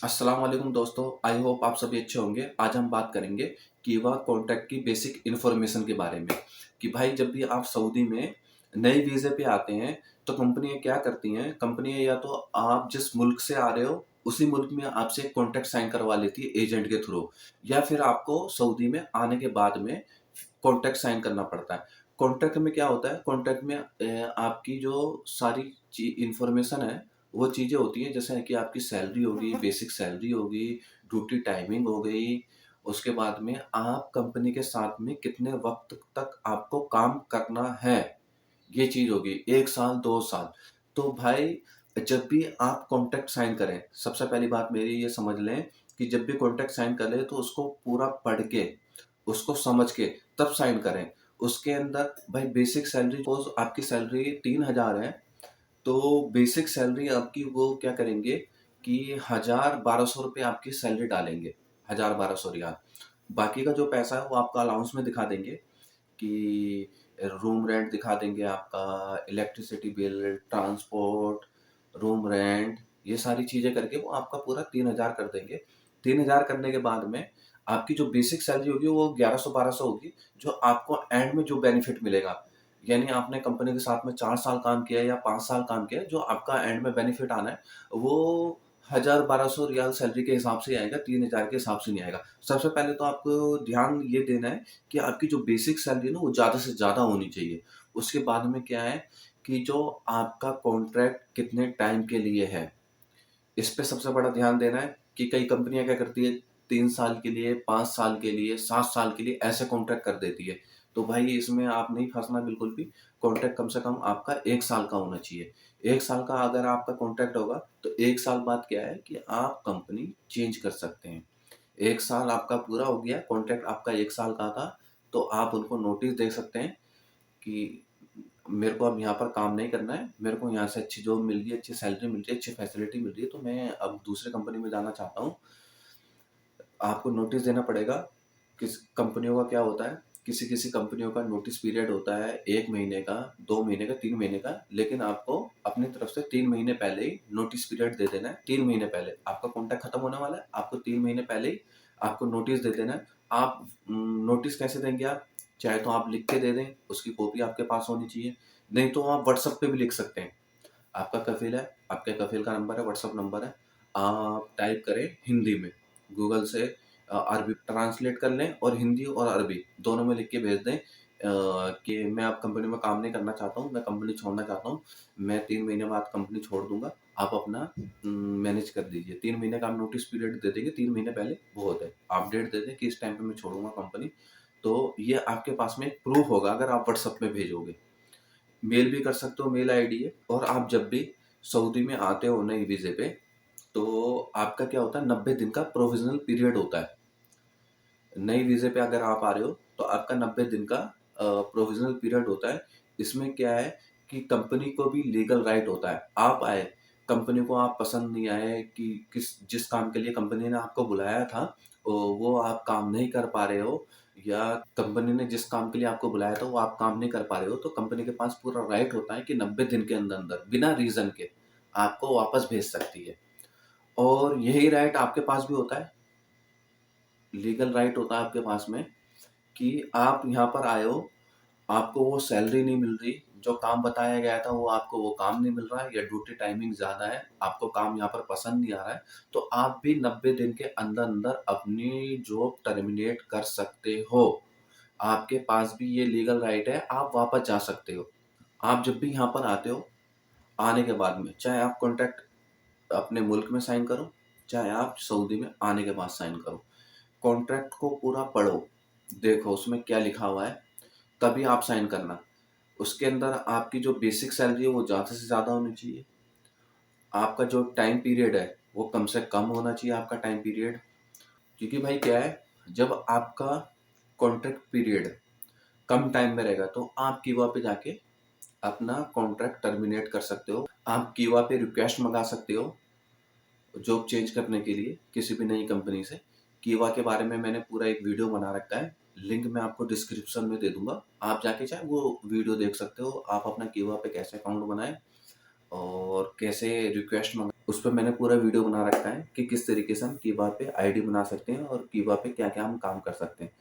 अस्सलाम वालेकुम दोस्तों। आई होप आप सभी अच्छे होंगे। आज हम बात करेंगे कीवा कॉन्ट्रैक्ट की बेसिक इन्फॉर्मेशन के बारे में कि भाई जब भी आप सऊदी में नए वीज़े पे आते हैं तो कंपनियाँ क्या करती हैं। कंपनियाँ या तो आप जिस मुल्क से आ रहे हो उसी मुल्क में आपसे एक कॉन्ट्रैक्ट साइन करवा लेती है एजेंट के थ्रू, या फिर आपको सऊदी में आने के बाद में कॉन्ट्रैक्ट साइन करना पड़ता है। कॉन्ट्रैक्ट में क्या होता है, कॉन्ट्रैक्ट में आपकी जो सारी ची इन्फॉर्मेशन है वो चीज़ें होती हैं, जैसे कि आपकी सैलरी होगी, बेसिक सैलरी होगी, ड्यूटी टाइमिंग हो गई, उसके बाद में आप कंपनी के साथ में कितने वक़्त तक आपको काम करना है, ये चीज़ होगी, 1 साल, 2 साल। तो भाई जब भी आप कॉन्ट्रैक्ट साइन करें, सबसे पहली बात मेरी ये समझ लें कि जब भी कॉन्ट्रैक्ट साइन करें तो उसको पूरा पढ़ के, उसको समझ के तब साइन करें। उसके अंदर भाई बेसिक सैलरी, सपोज़ आपकी सैलरी 3000 है, तो बेसिक सैलरी आपकी वो क्या करेंगे कि 1000-1200 रुपये आपकी सैलरी डालेंगे, 1000-1200 रियाल। बाकी का जो पैसा है वो आपका अलाउंस में दिखा देंगे कि रूम रेंट दिखा देंगे, आपका electricity bill, transport, room rent, ये सारी चीज़ें करके वो आपका पूरा 3000 कर देंगे। 3000 करने के बाद में आपकी जो बेसिक सैलरी होगी वो 1100-1200 होगी, जो आपको एंड में जो बेनिफिट मिलेगा, यानी आपने कंपनी के साथ में 4 साल काम किया है या 5 साल काम किया है, जो आपका एंड में बेनिफिट आना है, वो 1000-1200 रियाल सैलरी के हिसाब से ही आएगा, 3000 के हिसाब से नहीं आएगा। सबसे पहले तो आपको ध्यान ये देना है कि आपकी जो बेसिक सैलरी है ना, वो ज़्यादा से ज़्यादा होनी चाहिए। उसके बाद में क्या है कि जो आपका कॉन्ट्रैक्ट कितने टाइम के लिए है, इस पे सबसे बड़ा ध्यान देना है कि कई कंपनियाँ क्या करती है, 3 साल के लिए, 5 साल के लिए, 7 साल के लिए ऐसे कॉन्ट्रैक्ट कर देती है। तो भाई इसमें आप नहीं फँसना बिल्कुल भी, कॉन्ट्रैक्ट कम से कम आपका 1 साल का होना चाहिए। 1 साल का अगर आपका कॉन्ट्रैक्ट होगा, तो 1 साल बाद क्या है कि आप कंपनी चेंज कर सकते हैं। 1 साल आपका पूरा हो गया, कॉन्ट्रैक्ट आपका 1 साल का था, तो आप उनको नोटिस दे सकते हैं कि मेरे को अब यहाँ पर काम नहीं करना है, मेरे को यहाँ से अच्छी जॉब मिल गई, अच्छी सैलरी मिल रही है, अच्छी फैसिलिटी मिल रही है, तो मैं अब दूसरे कंपनी में जाना चाहता हूँ। आपको नोटिस देना पड़ेगा। किस कंपनियों का क्या होता है, किसी-किसी कंपनियों का नोटिस पीरियड होता है 1 महीने का, 2 महीने का, 3 महीने का, लेकिन आपको अपनी तरफ से 3 महीने पहले ही नोटिस पीरियड दे देना है। 3 महीने पहले आपका कॉन्ट्रैक्ट खत्म होने वाला है, आपको 3 महीने पहले ही आपको नोटिस दे देना है। आप नोटिस कैसे देंगे आप? चाहे तो आप लिख के दे दें, उसकी कॉपी आपके पास होनी चाहिए, नहीं तो आप व्हाट्सएप पे भी लिख सकते हैं। आपका कफ़ील है, आपके कफ़ील का नंबर है, व्हाट्सएप नंबर है, आप टाइप करें हिंदी में, गूगल से अरबी ट्रांसलेट कर लें और हिंदी और अरबी दोनों में लिख के भेज दें कि मैं अब कंपनी में काम नहीं करना चाहता हूँ, मैं कंपनी छोड़ना चाहता हूँ, मैं 3 महीने बाद कंपनी छोड़ दूँगा, आप अपना मैनेज कर दीजिए। 3 महीने का आप नोटिस पीरियड दे देंगे, 3 महीने पहले बहुत है। आप डेट दे दें कि इस टाइम पे मैं छोड़ूँगा कंपनी, तो ये आपके पास में एक प्रूफ होगा अगर आप व्हाट्सएप में भेजोगे। मेल भी कर सकते हो, मेल आईडी है। और आप जब भी सऊदी में आते हो नए वीज़े पे, तो आपका क्या होता है, 90 दिन का प्रोविज़नल पीरियड होता है। नए वीज़े पे अगर आप आ रहे हो, तो आपका 90 दिन का प्रोविज़नल पीरियड होता है। इसमें क्या है कि कंपनी को भी लीगल राइट होता है। आप आए, कंपनी को आप पसंद नहीं आए कि जिस काम के लिए कंपनी ने आपको बुलाया था, वो आप काम नहीं कर पा रहे हो, या कंपनी ने जिस काम के लिए आपको बुलाया था, वो आप काम नहीं कर पा रहे हो, तो कंपनी के पास पूरा राइट होता है कि 90 दिन के अंदर-अंदर, बिना रीज़न के, आपको वापस भेज सकती है। और यही राइट आपके पास भी होता है, लीगल राइट होता है आपके पास में कि आप यहाँ पर आए हो, आपको वो सैलरी नहीं मिल रही, जो काम बताया गया था वो आपको वो काम नहीं मिल रहा है, या ड्यूटी टाइमिंग ज़्यादा है, आपको काम यहाँ पर पसंद नहीं आ रहा है, तो आप भी 90 दिन के अंदर-अंदर अपनी जॉब टर्मिनेट कर सकते हो। आपके पास भी ये लीगल राइट है, आप वापस जा सकते हो। आप जब भी यहाँ पर आते हो, आने के बाद में, चाहे आप कॉन्ट्रैक्ट अपने मुल्क में साइन करो, चाहे आप सऊदी में आने के बाद साइन करो। कॉन्ट्रैक्ट को पूरा पढ़ो, देखो उसमें क्या लिखा हुआ है, तभी आप साइन करना। उसके अंदर आपकी जो बेसिक सैलरी है वो ज़्यादा से ज़्यादा होनी चाहिए। आपका जो टाइम पीरियड है वो कम से कम होना चाहिए आपका टाइम पीरियड। क्योंकि भाई क्या है, जब आपका कॉन्ट्रैक्ट पीरियड कम टाइम में रहेगा, तो आप कीवा पे जाके अपना कॉन्ट्रैक्ट टर्मिनेट कर सकते हो। आप कीवा पे रिक्वेस्ट मंगा सकते हो जॉब चेंज करने के लिए किसी भी नई कंपनी से। कीवा के बारे में मैंने पूरा एक वीडियो बना रखा है, लिंक मैं आपको डिस्क्रिप्शन में दे दूँगा। आप जाके चाहे वो वीडियो देख सकते हो, आप अपना कीवा पे कैसे अकाउंट बनाएँ और कैसे रिक्वेस्ट मंगाएँ। उस पे मैंने पूरा वीडियो बना रखा है कि किस तरीके से हम कीबा पे आईडी बना सकते हैं और कीबा पे क्या-क्या हम काम कर सकते हैं।